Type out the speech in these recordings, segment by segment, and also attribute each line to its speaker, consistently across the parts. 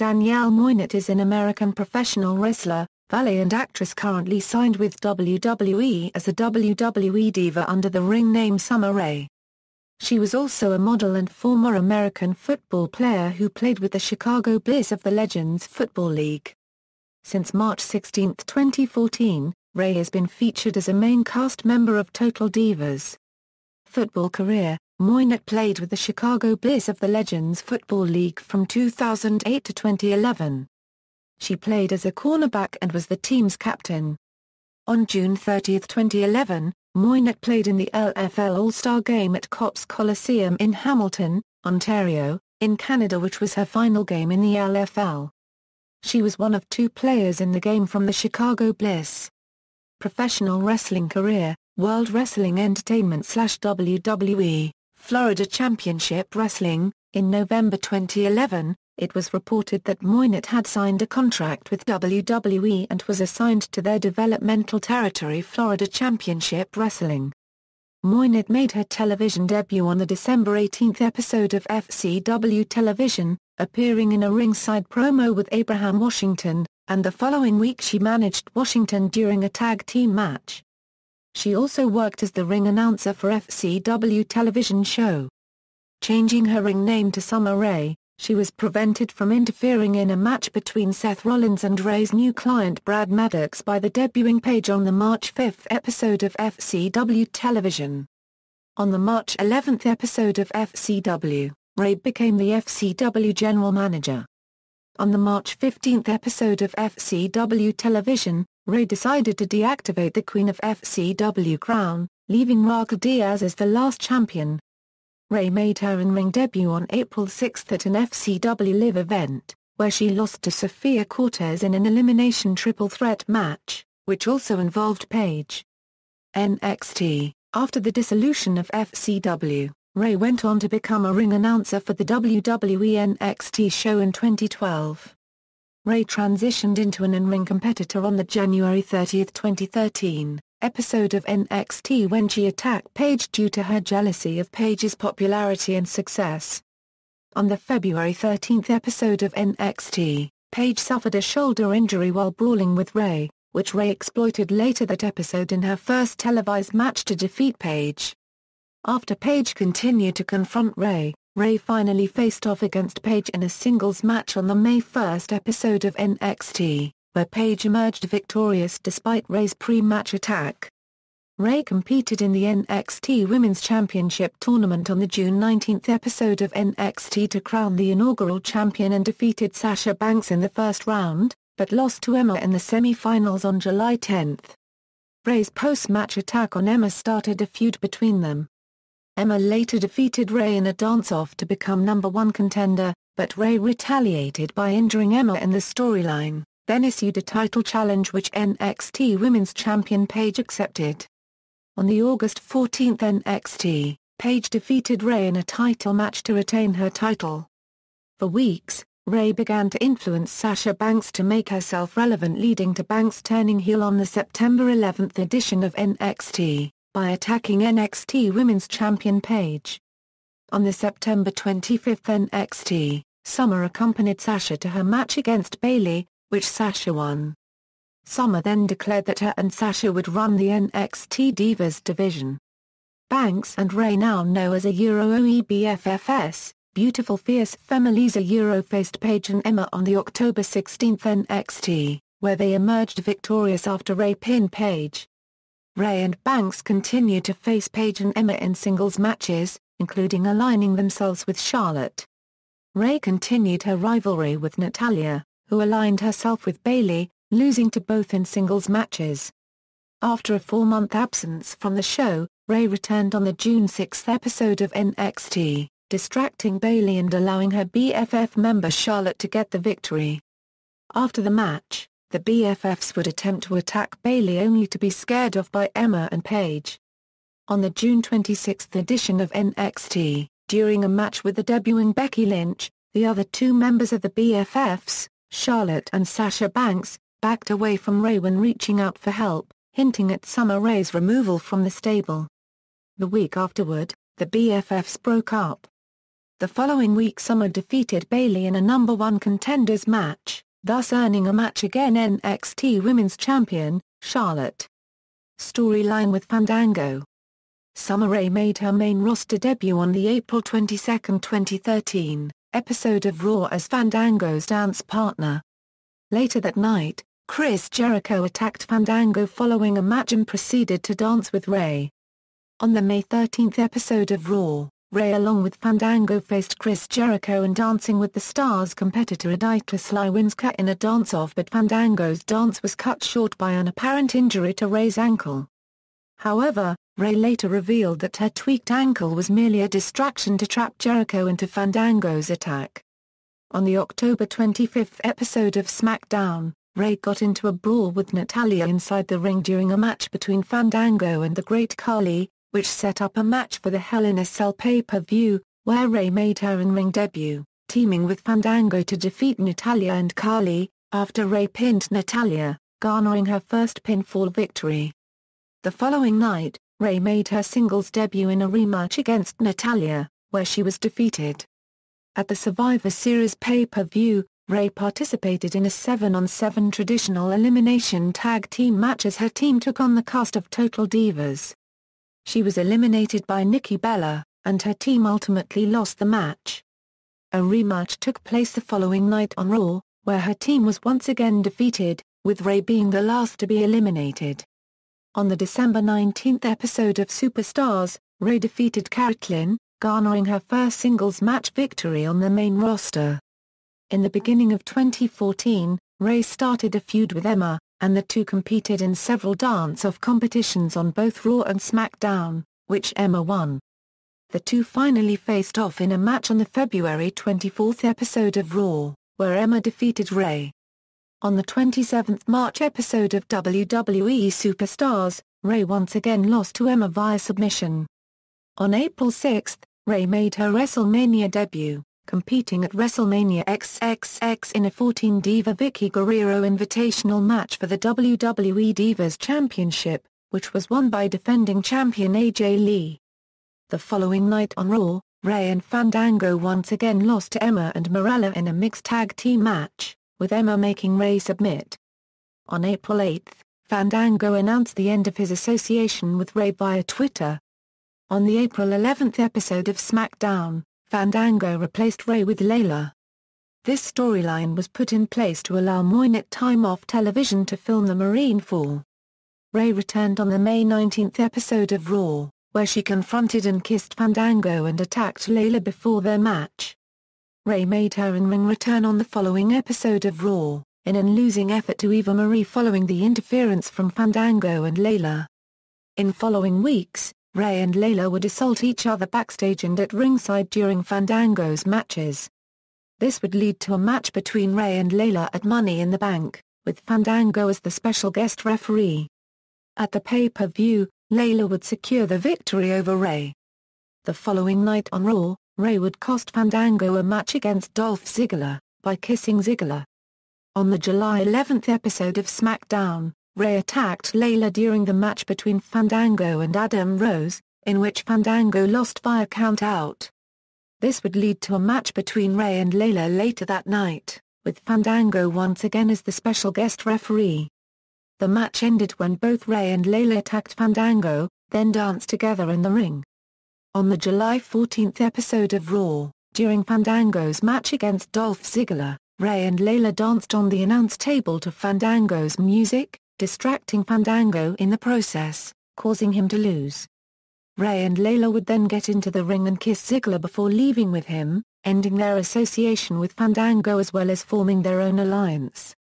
Speaker 1: Danielle Moinet is an American professional wrestler, valet and actress currently signed with WWE as a WWE Diva under the ring name Summer Rae. She was also a model and former American football player who played with the Chicago Bliss of the Legends Football League. Since March 16, 2014, Rae has been featured as a main cast member of Total Divas. Football career: Moinet played with the Chicago Bliss of the Legends Football League from 2008 to 2011. She played as a cornerback and was the team's captain. On June 30, 2011, Moinet played in the LFL All-Star Game at Copps Coliseum in Hamilton, Ontario, in Canada, which was her final game in the LFL. She was one of two players in the game from the Chicago Bliss. Professional wrestling career: World Wrestling Entertainment/WWE, Florida Championship Wrestling. In November 2011, it was reported that Moinet had signed a contract with WWE and was assigned to their developmental territory Florida Championship Wrestling. Moinet made her television debut on the December 18 episode of FCW Television, appearing in a ringside promo with Abraham Washington, and the following week she managed Washington during a tag team match. She also worked as the ring announcer for FCW television show. Changing her ring name to Summer Rae, she was prevented from interfering in a match between Seth Rollins and Rae's new client Brad Maddox by the debuting Paige on the March 5 episode of FCW television. On the March 11 episode of FCW, Rae became the FCW general manager. On the March 15 episode of FCW television, Rae decided to deactivate the Queen of FCW crown, leaving Raquel Diaz as the last champion. Rae made her in-ring debut on April 6 at an FCW Live event, where she lost to Sophia Cortez in an elimination triple threat match, which also involved Paige. NXT: After the dissolution of FCW, Rae went on to become a ring announcer for the WWE NXT show in 2012. Rae transitioned into an in-ring competitor on the January 30, 2013, episode of NXT when she attacked Paige due to her jealousy of Paige's popularity and success. On the February 13 episode of NXT, Paige suffered a shoulder injury while brawling with Rae, which Rae exploited later that episode in her first televised match to defeat Paige. After Paige continued to confront Rae, Rae finally faced off against Paige in a singles match on the May 1 episode of NXT, where Paige emerged victorious despite Rae's pre-match attack. Rae competed in the NXT Women's Championship tournament on the June 19 episode of NXT to crown the inaugural champion and defeated Sasha Banks in the first round, but lost to Emma in the semi-finals on July 10. Rae's post-match attack on Emma started a feud between them. Emma later defeated Rae in a dance-off to become #1 contender, but Rae retaliated by injuring Emma in the storyline, then issued a title challenge which NXT Women's Champion Paige accepted. On the August 14 NXT, Paige defeated Rae in a title match to retain her title. For weeks, Rae began to influence Sasha Banks to make herself relevant, leading to Banks turning heel on the September 11 edition of NXT, by attacking NXT Women's Champion Paige. On the September 25 NXT, Summer accompanied Sasha to her match against Bayley, which Sasha won. Summer then declared that her and Sasha would run the NXT Divas division. Banks and Rae, now known as a OE BFFs, Beautiful Fierce Families, faced Paige and Emma on the October 16 NXT, where they emerged victorious after Rae pinned Paige. Rae and Banks continued to face Paige and Emma in singles matches, including aligning themselves with Charlotte. Rae continued her rivalry with Natalya, who aligned herself with Bayley, losing to both in singles matches. After a 4-month absence from the show, Rae returned on the June 6 episode of NXT, distracting Bayley and allowing her BFF member Charlotte to get the victory. After the match, the BFFs would attempt to attack Bayley only to be scared off by Emma and Paige. On the June 26 edition of NXT, during a match with the debuting Becky Lynch, the other two members of the BFFs, Charlotte and Sasha Banks, backed away from Rae when reaching out for help, hinting at Summer Rae's removal from the stable. The week afterward, the BFFs broke up. The following week Summer defeated Bayley in a number 1 contenders match, thus earning a match against NXT Women's Champion, Charlotte. Storyline with Fandango. Summer Rae made her main roster debut on the April 22, 2013, episode of Raw as Fandango's dance partner. Later that night, Chris Jericho attacked Fandango following a match and proceeded to dance with Rae. On the May 13 episode of Raw, Rae along with Fandango faced Chris Jericho and Dancing with the Stars competitor Aditya Slywinska in a dance-off, but Fandango's dance was cut short by an apparent injury to Rae's ankle. However, Rae later revealed that her tweaked ankle was merely a distraction to trap Jericho into Fandango's attack. On the October 25 episode of SmackDown, Rae got into a brawl with Natalya inside the ring during a match between Fandango and the Great Khali, which set up a match for the Hell in a Cell pay-per-view, where Rae made her in-ring debut, teaming with Fandango to defeat Natalya and Khali, after Rae pinned Natalya, garnering her first pinfall victory. The following night, Rae made her singles debut in a rematch against Natalya, where she was defeated. At the Survivor Series pay-per-view, Rae participated in a 7-on-7 traditional elimination tag team match as her team took on the cast of Total Divas. She was eliminated by Nikki Bella, and her team ultimately lost the match. A rematch took place the following night on Raw, where her team was once again defeated, with Rae being the last to be eliminated. On the December 19 episode of Superstars, Rae defeated Caitlyn, garnering her first singles match victory on the main roster. In the beginning of 2014, Rae started a feud with Emma, and the two competed in several dance-off competitions on both Raw and SmackDown, which Emma won. The two finally faced off in a match on the February 24 episode of Raw, where Emma defeated Rae. On the 27 March episode of WWE Superstars, Rae once again lost to Emma via submission. On April 6, Rae made her WrestleMania debut, competing at WrestleMania XXX in a 14-diva Vicky Guerrero Invitational match for the WWE Divas Championship, which was won by defending champion AJ Lee. The following night on Raw, Rae and Fandango once again lost to Emma and Morella in a mixed tag team match, with Emma making Rae submit. On April 8, Fandango announced the end of his association with Rae via Twitter. On the April 11 episode of SmackDown, Fandango replaced Rae with Layla. This storyline was put in place to allow Moinet time off television to film the Marine Fall. Rae returned on the May 19 episode of Raw, where she confronted and kissed Fandango and attacked Layla before their match. Rae made her in-ring return on the following episode of Raw, in an losing effort to Eva Marie following the interference from Fandango and Layla. In following weeks, Rae and Layla would assault each other backstage and at ringside during Fandango's matches. This would lead to a match between Rae and Layla at Money in the Bank, with Fandango as the special guest referee. At the pay-per-view, Layla would secure the victory over Rae. The following night on Raw, Rae would cost Fandango a match against Dolph Ziggler, by kissing Ziggler. On the July 11 episode of SmackDown, Rae attacked Layla during the match between Fandango and Adam Rose, in which Fandango lost via count-out. This would lead to a match between Rae and Layla later that night, with Fandango once again as the special guest referee. The match ended when both Rae and Layla attacked Fandango, then danced together in the ring. On the July 14 episode of Raw, during Fandango's match against Dolph Ziggler, Rae and Layla danced on the announce table to Fandango's music, distracting Fandango in the process, causing him to lose. Rae and Layla would then get into the ring and kiss Ziggler before leaving with him, ending their association with Fandango as well as forming their own alliance.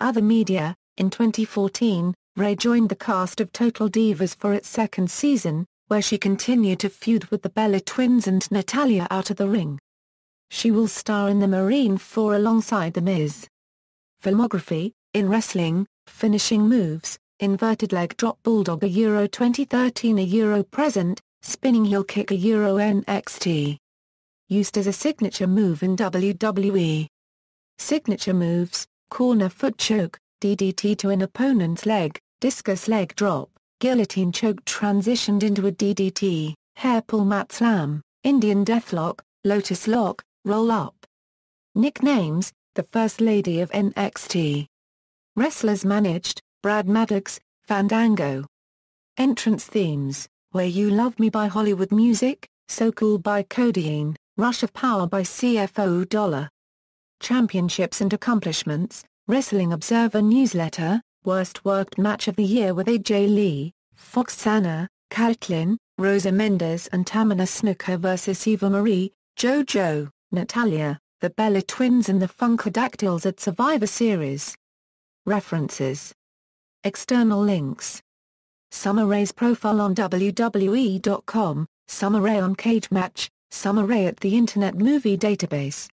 Speaker 1: Other media. In 2014, Rae joined the cast of Total Divas for its second season, where she continued to feud with the Bella Twins and Natalya out of the ring. She will star in the Marine 4 alongside The Miz. Filmography: in wrestling, finishing moves, inverted leg drop bulldog a Euro 2013 a Euro present, spinning heel kick a Euro NXT. Used as a signature move in WWE. Signature moves: corner foot choke, DDT to an opponent's leg, discus leg drop, guillotine choke transitioned into a DDT, hair pull mat slam, Indian deathlock, Lotus Lock, Roll Up. Nicknames: the First Lady of NXT. Wrestlers managed: Brad Maddox, Fandango. Entrance themes: Where You Love Me by Hollywood Music, So Cool by Codeine, Rush of Power by CFO Dollar. Championships and accomplishments: Wrestling Observer Newsletter, Worst Worked Match of the Year with AJ Lee, Foxana, Caitlyn, Rosa Mendes and Tamina Snuka vs Eva Marie, JoJo, Natalya, the Bella Twins and the Funkadactyls at Survivor Series. References. External links: Summer Rae's profile on WWE.com, Summer Rae on Cage Match, Summer Rae at the Internet Movie Database.